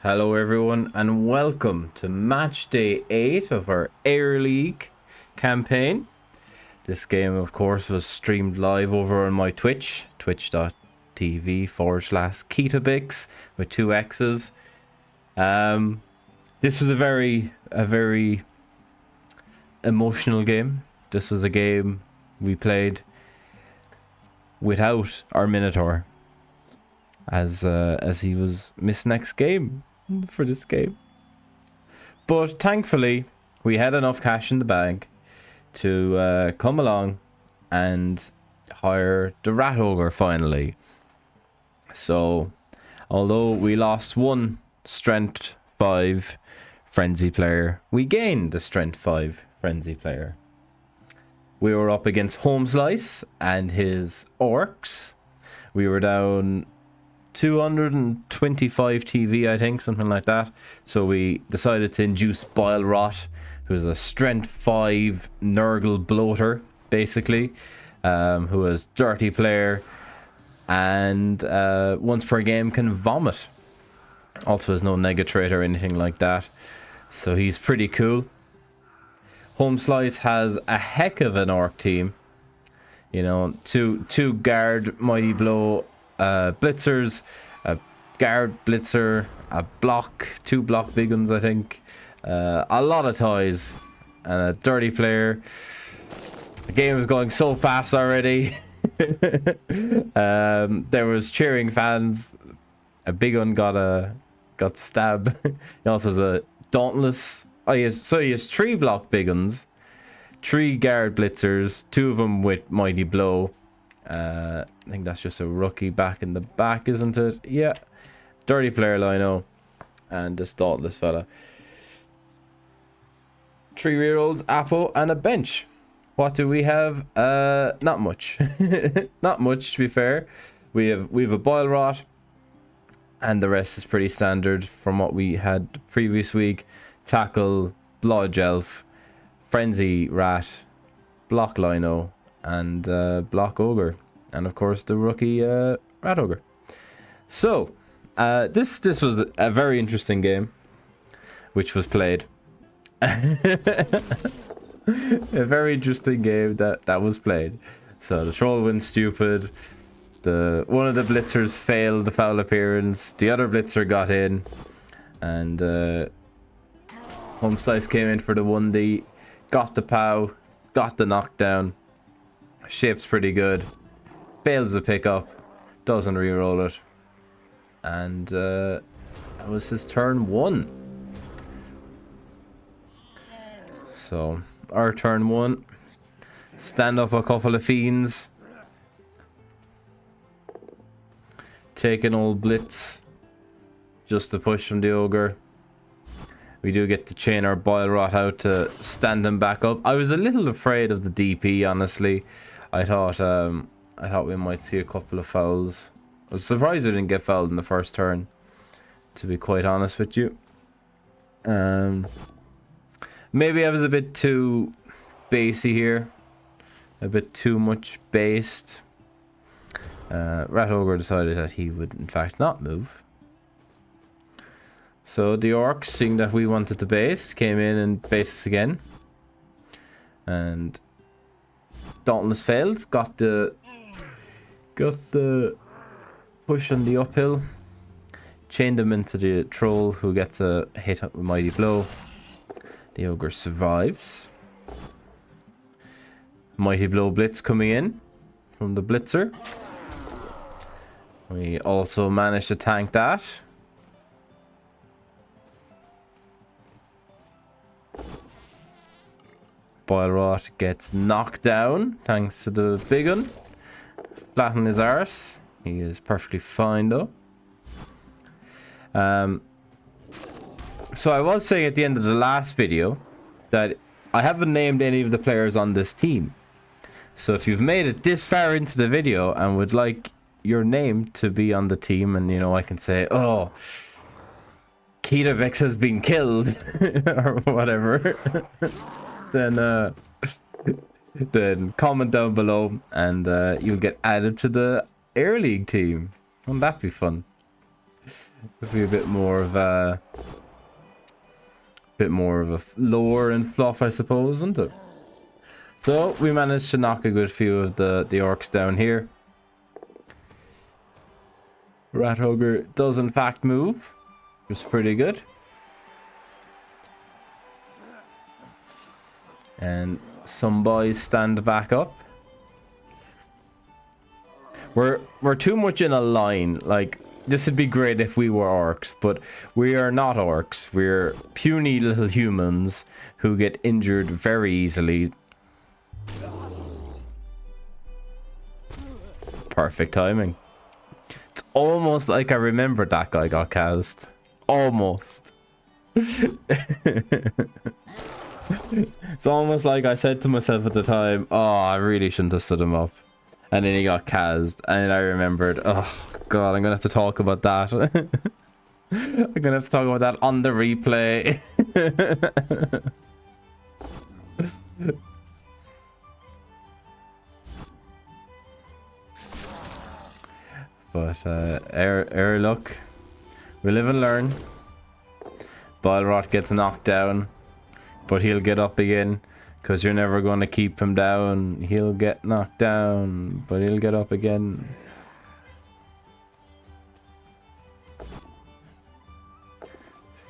Hello everyone and welcome to match day 8 of our Éire League campaign. This game of course was streamed live over on my Twitch, twitch.tv/KetaBix with 2 X's. This was a very emotional game. This was a game we played without our Minotaur, as he was missed next game for this game. But thankfully we had enough cash in the bag to come along and hire the Rat Ogre finally. So although we lost one strength 5 frenzy player, we gained the strength 5 frenzy player. We were up against Holmeslice and his Orcs. We were down 225 TV, I think, something like that. So we decided to induce Bile Rot, who's a strength 5 Nurgle bloater, basically, who is dirty player and once per game can vomit. Also has no negatrait or anything like that, so he's pretty cool. Holmeslice has a heck of an orc team, you know, two guard mighty blow blitzers, a guard blitzer, a block, 2 block big ones, I think, a lot of toys, and a dirty player. The game is going so fast already. There was cheering fans. A big one got stabbed. He also has a dauntless. He has 3 block big ones, 3 guard blitzers, 2 of them with mighty blow. I think that's just a rookie back in the back, isn't it? Yeah. Dirty player, Lino. And this dauntless fella. 3-year-olds, Apo, and a bench. What do we have? Not much. Not much, to be fair. We have a Bile Rot, and the rest is pretty standard from what we had the previous week. Tackle, Blodge Elf, Frenzy Rat, Block Lino, and Block Ogre, and of course the rookie Rat Ogre. So this was a very interesting game which was played. A very interesting game that was played. So the troll went stupid. One of the blitzers failed the foul appearance. The other blitzer got in, and Holmeslice came in for the 1D, got the POW, got the knockdown. Shape's pretty good. Fails the pickup, doesn't reroll it, and that was his turn 1. So our turn 1, stand up a couple of fiends, take an old blitz just to push from the ogre. We do get to chain our Bile Rot out to stand him back up. I was a little afraid of the DP, honestly. I thought we might see a couple of fouls. I was surprised we didn't get fouled in the first turn, to be quite honest with you. Maybe I was a bit too basey here. A bit too much based. Rat Ogre decided that he would in fact not move. So the Orcs, seeing that we wanted to base, came in and based us again. And Dauntless failed, got the push on the uphill, chained him into the troll, who gets a hit with mighty blow. The ogre survives. Mighty blow blitz coming in from the blitzer. We also managed to tank that. Bile Rot gets knocked down thanks to the big one. Flatten his arse. He is perfectly fine though. So I was saying at the end of the last video that I haven't named any of the players on this team. So if you've made it this far into the video and would like your name to be on the team, and you know, I can say, oh, KetaBix has been killed or whatever, then comment down below and you'll get added to the Éire League team. Wouldn't that be fun? It'll be a bit more of a lore and fluff, I suppose, isn't it? So we managed to knock a good few of the orcs down here. Rat Ogre does in fact move, which is pretty good. And some boys stand back up. We're too much in a line. Like, this would be great if we were orcs, but we are not orcs. We're puny little humans who get injured very easily. Perfect timing. It's almost like I remembered that guy got cast. Almost. It's almost like I said to myself at the time, oh, I really shouldn't have stood him up. And then he got cast, and I remembered, oh god, I'm gonna have to talk about that. I'm gonna have to talk about that on the replay. But Éire, look, we live and learn. Balrot gets knocked down, but he'll get up again, because you're never going to keep him down. He'll get knocked down, but he'll get up again.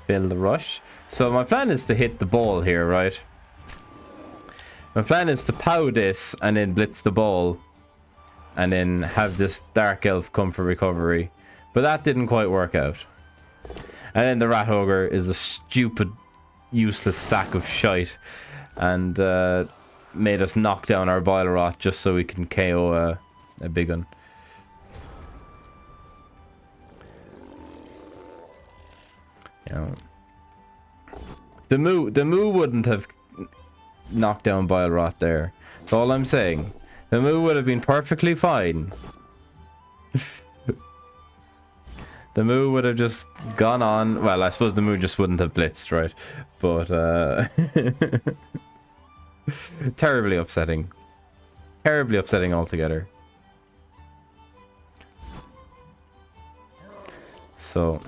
Build the rush. So my plan is to hit the ball here, right? My plan is to pow this and then blitz the ball, and then have this Dark Elf come for recovery. But that didn't quite work out. And then the Rat Ogre is a stupid, useless sack of shite, and made us knock down our Balrot just so we can KO a big one. You know, the moo wouldn't have knocked down Balrot there. That's all I'm saying. The moo would have been perfectly fine. The moo would have just gone on. Well, I suppose the moo just wouldn't have blitzed, right? But terribly upsetting. Terribly upsetting altogether. So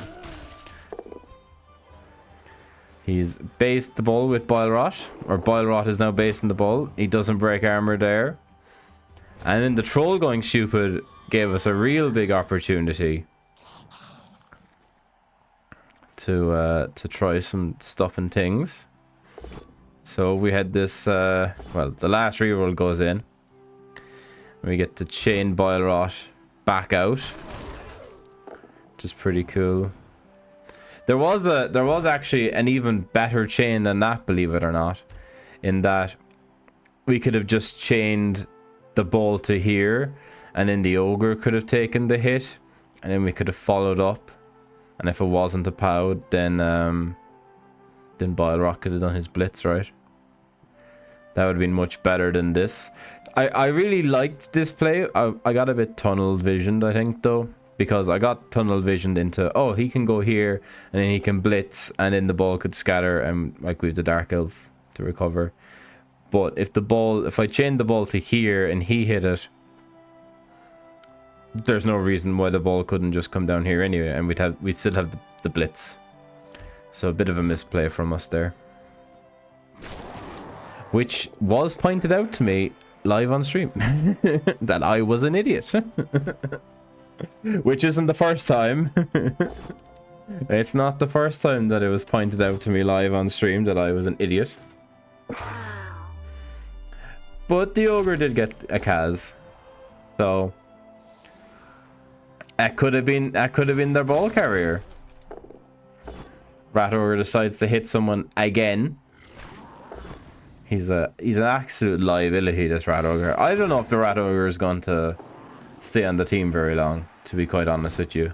he's based the ball with Balrot, or Balrot is now basing the ball. He doesn't break armor there. And then the troll going stupid gave us a real big opportunity to try some stuff and things. So we had this, well, the last reroll goes in. We get to chain Balrot back out, which is pretty cool. There was actually an even better chain than that, believe it or not, in that we could have just chained the ball to here, and then the ogre could have taken the hit, and then we could have followed up, and if it wasn't a pow, then Balrot could have done his blitz, right? That would have been much better than this. I really liked this play. I got a bit tunnel visioned, I think, though, because I got tunnel visioned into, oh, he can go here and then he can blitz and then the ball could scatter and like we have the Dark Elf to recover. But if I chained the ball to here and he hit it, there's no reason why the ball couldn't just come down here anyway, and we'd still have the blitz. So a bit of a misplay from us there, which was pointed out to me live on stream that I was an idiot. Which isn't the first time. It's not the first time that it was pointed out to me live on stream that I was an idiot. But the ogre did get a Kaz, so that could have been their ball carrier. Rat Ogre decides to hit someone again. He's an absolute liability, this Rat Ogre. I don't know if the Rat Ogre is going to stay on the team very long, to be quite honest with you.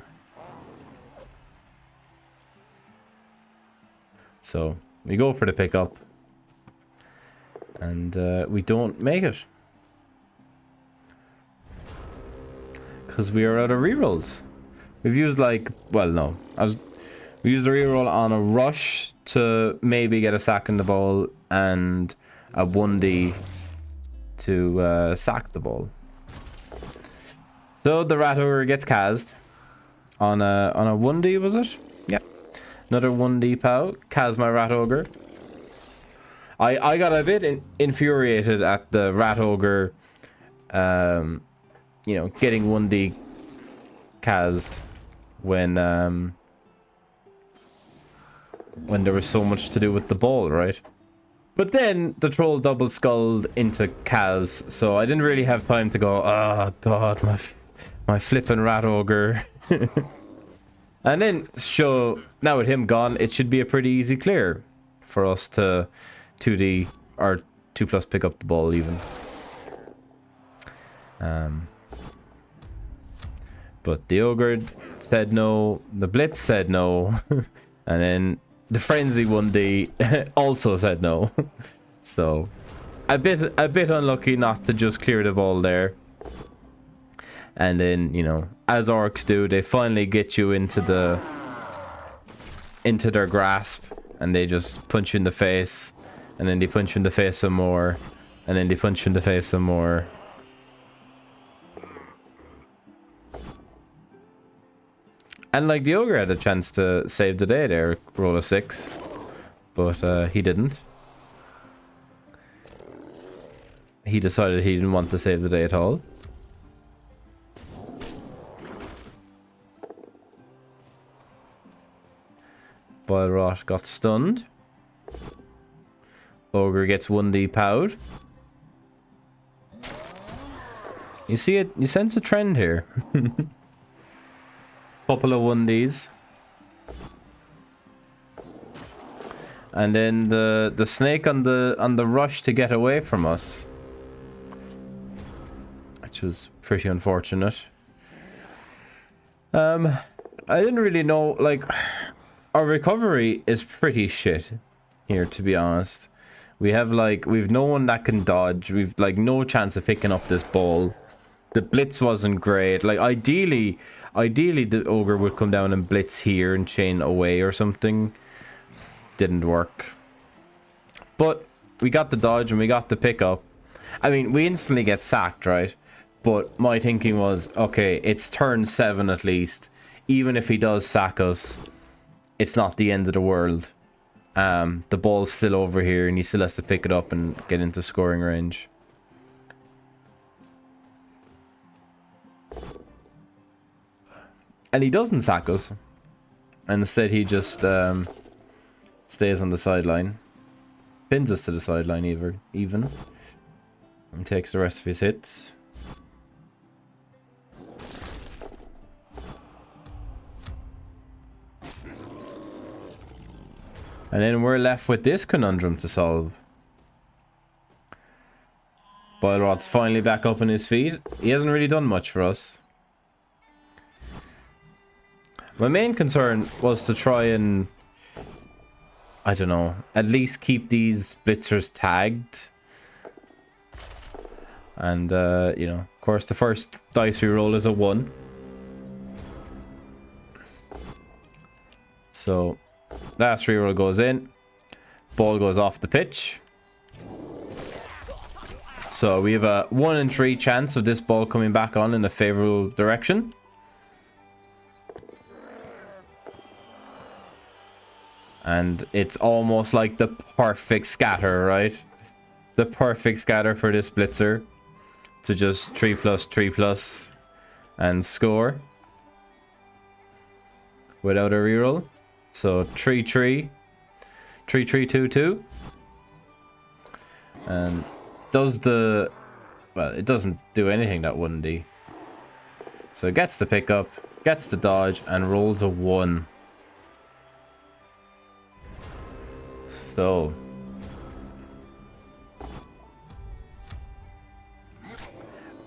So we go for the pickup, and we don't make it because we are out of rerolls. We've used like, well, no, we used a reroll on a rush to maybe get a sack in the ball and a 1D to sack the ball. So the Rat Ogre gets cast on a 1D, was it? Yeah. Another 1D POW. Kaz, my Rat Ogre. I got a bit infuriated at the Rat Ogre, you know, getting 1D Kaz'd when there was so much to do with the ball, right? But then the troll double skulled into Kaz, so I didn't really have time to go, oh god, my flippin' Rat Ogre. And then, now with him gone, it should be a pretty easy clear for us to 2D or 2+ pick up the ball even. But the Ogre said no, the Blitz said no, and then the Frenzy 1D also said no. So a bit unlucky not to just clear the ball there. And then, you know, as Orcs do, they finally get you into their grasp, and they just punch you in the face, and then they punch you in the face some more, and then they punch you in the face some more. And like the Ogre had a chance to save the day there, roll a 6, but he didn't. He decided he didn't want to save the day at all. Boilrot got stunned. Ogre gets 1D POW'd. You see it? You sense a trend here. Couple of 1Ds. And then the snake on the rush to get away from us, which was pretty unfortunate. I didn't really know, like, our recovery is pretty shit here, to be honest. We've no one that can dodge. We've like no chance of picking up this ball. The blitz wasn't great. Like ideally the Ogre would come down and blitz here and chain away or something. Didn't work. But we got the dodge and we got the pickup. I mean, we instantly get sacked, right? But my thinking was, okay, it's turn 7 at least. Even if he does sack us, it's not the end of the world. The ball's still over here and he still has to pick it up and get into scoring range. And he doesn't sack us. And instead he just stays on the sideline. Pins us to the sideline even. And takes the rest of his hits. And then we're left with this conundrum to solve. Boilrot's finally back up on his feet. He hasn't really done much for us. My main concern was to try and, I don't know, at least keep these blitzers tagged. And, you know, of course the first dice reroll is a 1. So, last reroll goes in. Ball goes off the pitch. So we have a 1 in 3 chance of this ball coming back on in a favorable direction. And it's almost like the perfect scatter, right? The perfect scatter for this blitzer. To just 3+3+ and score. Without a reroll. So 3-3. 3-3-2-2. And does the... Well, it doesn't do anything, that 1D. So it gets the pickup, gets the dodge, and rolls a 1. So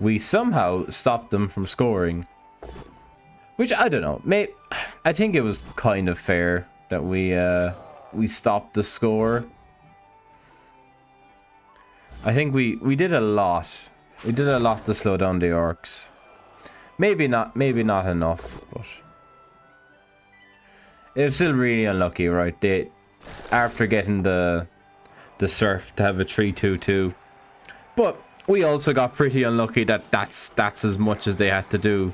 we somehow stopped them from scoring, which I don't know. I think it was kind of fair that we stopped the score. I think we did a lot. We did a lot to slow down the Orcs. Maybe not enough, but it was still really unlucky, right? They, after getting the surf to have a 3-2-2, but we also got pretty unlucky that that's as much as they had to do.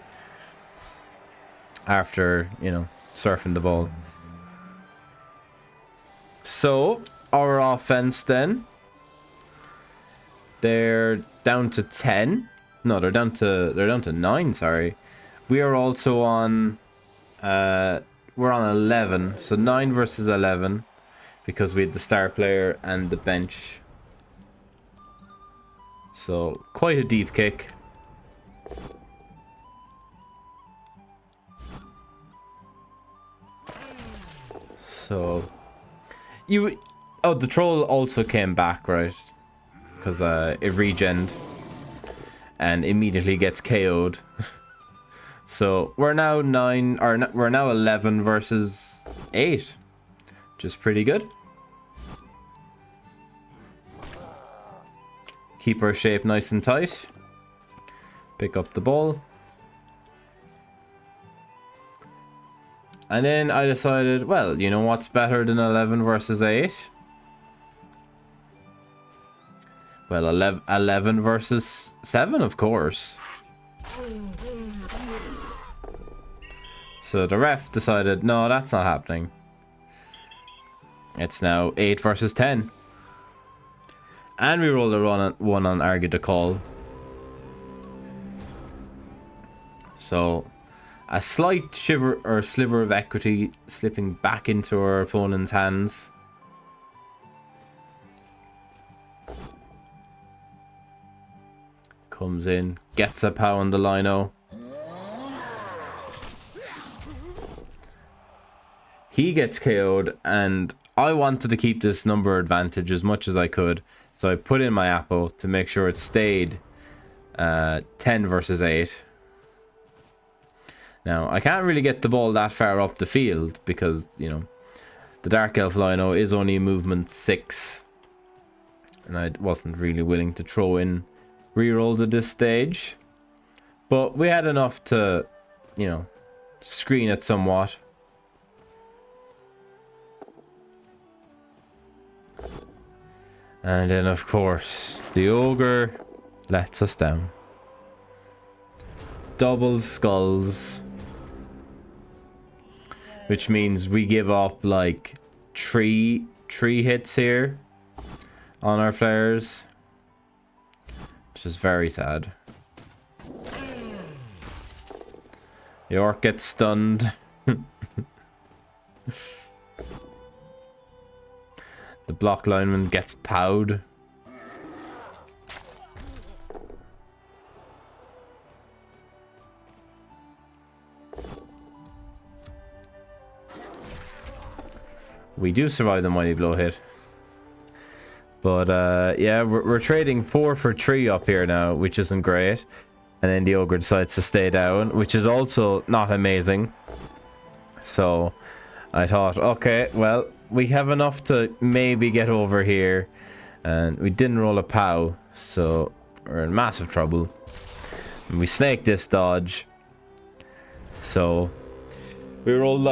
after, you know, surfing the ball. So, our offense then, they're down to 10. No, they're down to 9, sorry. We are also on we're on 11. So 9 versus 11 because we had the star player and the bench. So, quite a deep kick. So, oh, the troll also came back, right? Because it regened and immediately gets KO'd. So we're now 11 versus 8, which is pretty good. Keep our shape nice and tight. Pick up the ball. And then I decided, well, you know what's better than 11 versus 8? Well, 11 versus 7, of course. So the ref decided, no, that's not happening. It's now 8 versus 10. And we rolled a one on argue the call. So, a slight shiver or sliver of equity slipping back into our opponent's hands. Comes in, gets a pow on the lino. He gets KO'd, and I wanted to keep this number advantage as much as I could. So I put in my apple to make sure it stayed 10 versus 8. Now, I can't really get the ball that far up the field because, you know, the Dark Elf lino is only movement 6. And I wasn't really willing to throw in rerolls at this stage. But we had enough to, you know, screen it somewhat. And then, of course, the ogre lets us down. Double skulls. Which means we give up, like, three hits here on our players. Which is very sad. The orc gets stunned. The block lineman gets powed. We do survive the mighty blow hit. But yeah, we're trading 4 for 3 up here now, which isn't great. And then the ogre decides to stay down, which is also not amazing. So I thought, okay, well, we have enough to maybe get over here. And we didn't roll a pow, so we're in massive trouble. And we snaked this dodge. So we rolled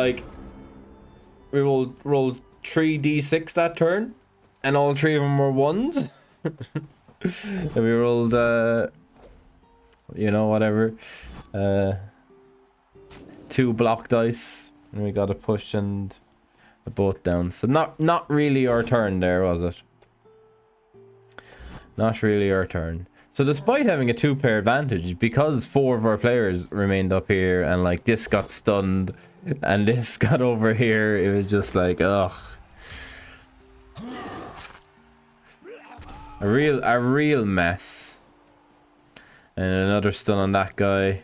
we rolled 3d6 that turn. And all 3 of them were 1s. And we rolled you know, whatever. 2 block dice. And we got a push and a both down. So not really our turn there, was it? Not really our turn. So despite having a 2-player advantage, because 4 of our players remained up here and like this got stunned and this got over here, it was just like, ugh. A real mess. And another stun on that guy.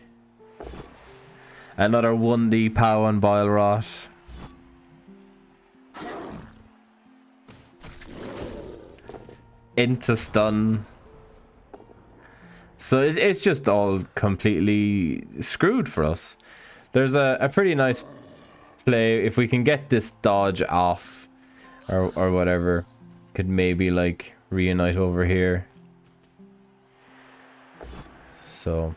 Another 1D pow on Bile Rot. Into stun. So it's just all completely screwed for us. There's a pretty nice play. If we can get this dodge off or whatever, could maybe like reunite over here. So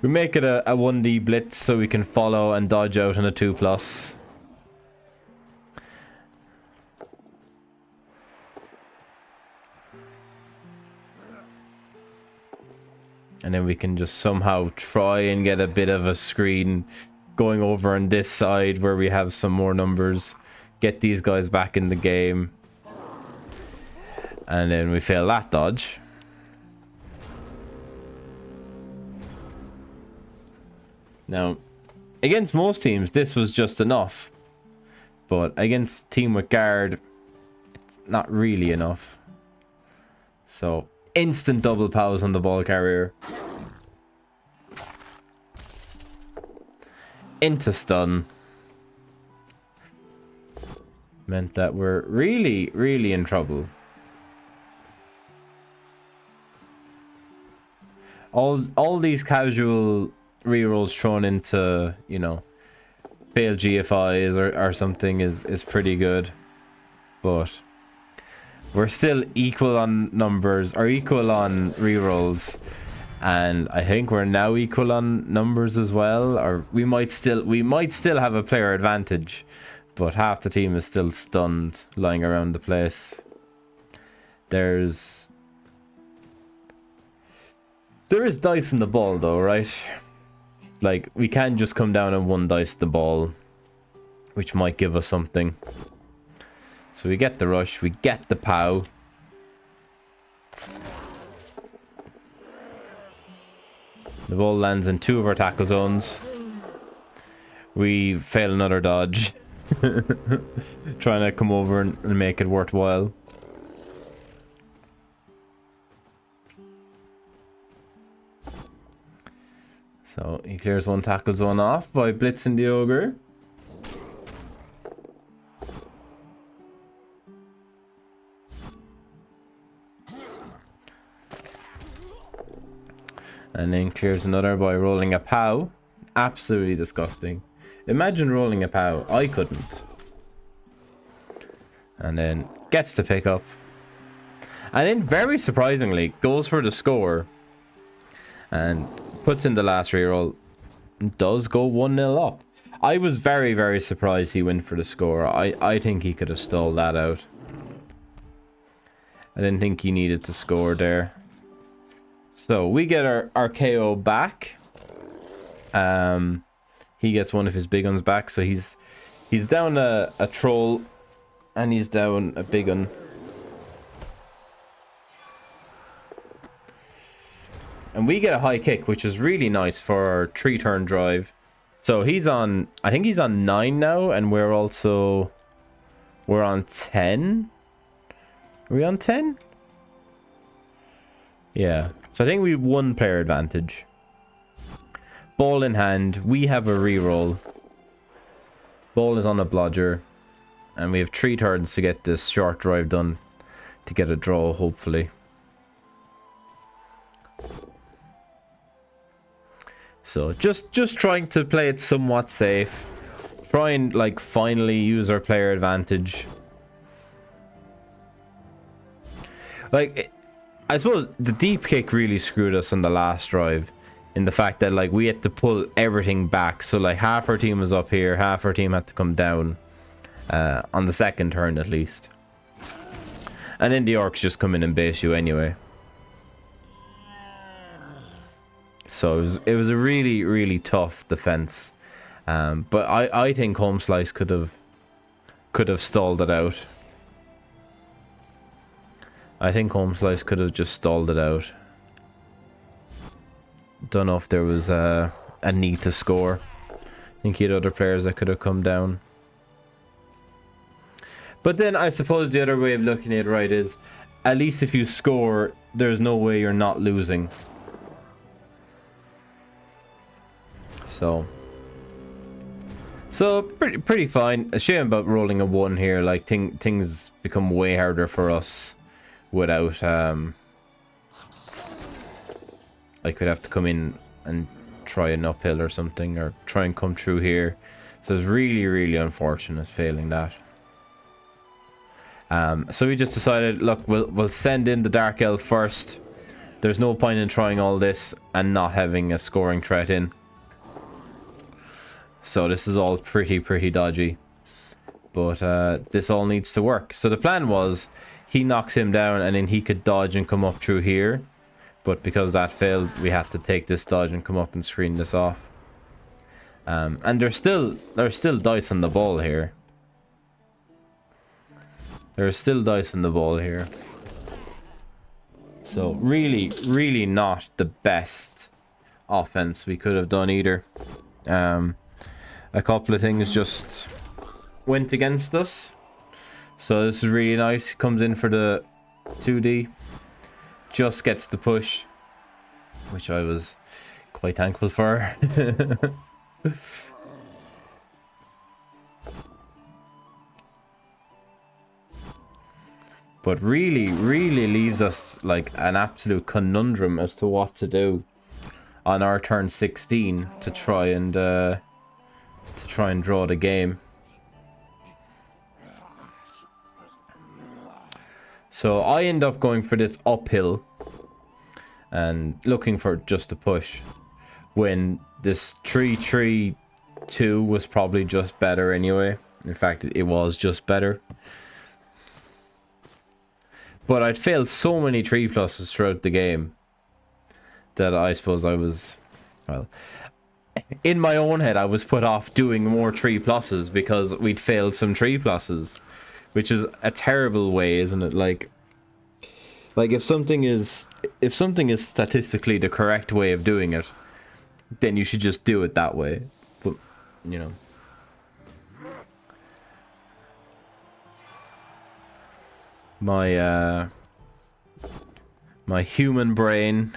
we make it a 1D blitz so we can follow and dodge out on a 2+. And then we can just somehow try and get a bit of a screen going over on this side where we have some more numbers. Get these guys back in the game. And then we fail that dodge. Now, against most teams, this was just enough. But against team with guard, it's not really enough. So, instant double pows on the ball carrier. Into stun. Meant that we're really, really in trouble. All these casual rerolls thrown into, you know, fail GFIs or something is pretty good. But we're still equal on numbers, or equal on rerolls. And I think we're now equal on numbers as well. Or we might still have a player advantage. But half the team is still stunned, lying around the place. There is dice in the ball though, right? Like, we can just come down and one dice the ball, which might give us something. So we get the rush, we get the POW. The ball lands in 2 of our tackle zones. We fail another dodge. Trying to come over and make it worthwhile. So he clears one tackle zone off by blitzing the ogre. And then clears another by rolling a POW. Absolutely disgusting. Imagine rolling a POW. I couldn't. And then gets the pickup. And then very surprisingly goes for the score. And puts in the last reroll. Does go 1-0 up. I was very, very surprised he went for the score. I think he could have stalled that out. I didn't think he needed to score there. So we get our KO back. He gets one of his big guns back. So he's down a troll. And he's down a big one. And we get a high kick, which is really nice for our 3-turn drive. So he's on, I think he's on 9 now, and we're on 10. Are we on 10? Yeah. So I think we have 1 player advantage. Ball in hand. We have a reroll. Ball is on a blodger. And we have 3 turns to get this short drive done to get a draw, hopefully. So just trying to play it somewhat safe. Try and like finally use our player advantage. Like, I suppose the deep kick really screwed us on the last drive. In the fact that like we had to pull everything back. So like half our team was up here, half our team had to come down. On the second turn at least. And then the Orcs just come in and base you anyway. So it was a really, really tough defense. But I think Holmeslice could have stalled it out. I think Holmeslice could have just stalled it out. Don't know if there was a need to score. I think he had other players that could have come down. But then I suppose the other way of looking at it, right, is at least if you score, there's no way you're not losing. So pretty fine. A shame about rolling a 1 here. Like things become way harder for us without like we'd have to come in and try an uphill or something, or try and come through here. So it's really, really unfortunate failing that. So we just decided, look, we'll send in the Dark Elf first. There's no point in trying all this and not having a scoring threat in. So this is all pretty dodgy. But this all needs to work. So the plan was, he knocks him down and then he could dodge and come up through here. But because that failed, we had to take this dodge and come up and screen this off. And there's still dice on the ball here. There's still dice on the ball here. So really, really not the best offense we could have done either. A couple of things just went against us. So this is really nice. Comes in for the 2D. Just gets the push, which I was quite thankful for. But really, really leaves us like an absolute conundrum as to what to do on our turn 16 to try and draw the game. So I end up going for this uphill and looking for just a push, when this 3-3-2 was probably just better anyway. In fact, it was just better. But I'd failed so many 3+s throughout the game that I suppose I was, well, in my own head I was put off doing more 3+s because we'd failed some 3+s, which is a terrible way, isn't it? Like if something is statistically the correct way of doing it, then you should just do it that way. But you know, my human brain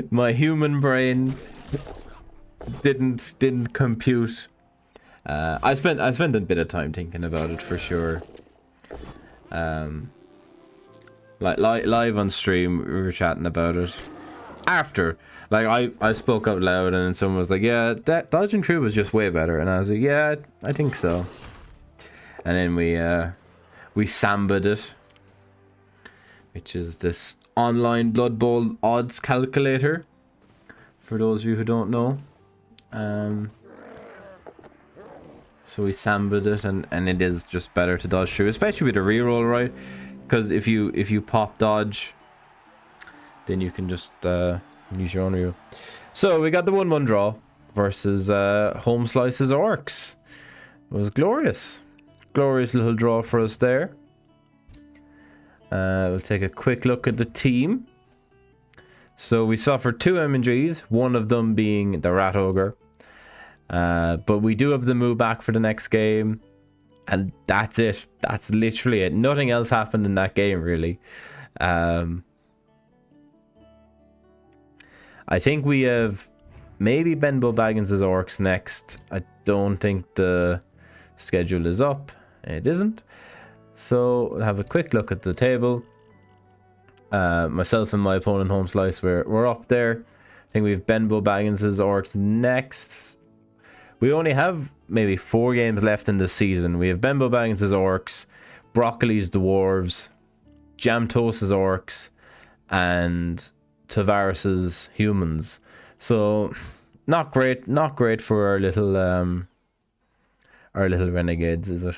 my human brain didn't compute. I spent a bit of time thinking about it for sure. Like live on stream, we were chatting about it. After, like, I spoke out loud, and then someone was like, "Yeah, that dodging through was just way better," and I was like, "Yeah, I think so." And then we sambed it, which is this online Blood Bowl odds calculator. For those of you who don't know, so we sambed it, and it is just better to dodge through, especially with a reroll, right? Because if you pop dodge, then you can just use your own reroll. So we got the 1-1 draw versus Holmeslice's Orcs. It was glorious. Glorious little draw for us there. We'll take a quick look at the team. So we suffered 2 MDs, one of them being the Rat Ogre. But we do have the move back for the next game. And that's it. That's literally it. Nothing else happened in that game, really. I think we have maybe Benbow Baggins' Orcs next. I don't think the schedule is up. It isn't. So we'll have a quick look at the table. Myself and my opponent Holmeslice, we're up there. I think we have Benbow Baggins' Orcs next. We only have maybe 4 games left in this season. We have Benbow Baggins' Orcs, Broccoli's Dwarves, Jamto's Orcs, and Tavares's Humans. So not great for our little renegades, is it?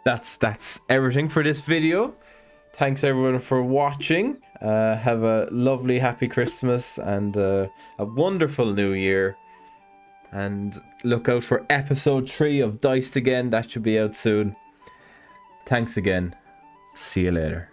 That's everything for this video. Thanks everyone for watching. Have a lovely happy Christmas and a wonderful new year, and look out for episode 3 of Diced Again. That should be out soon. Thanks again. See you later.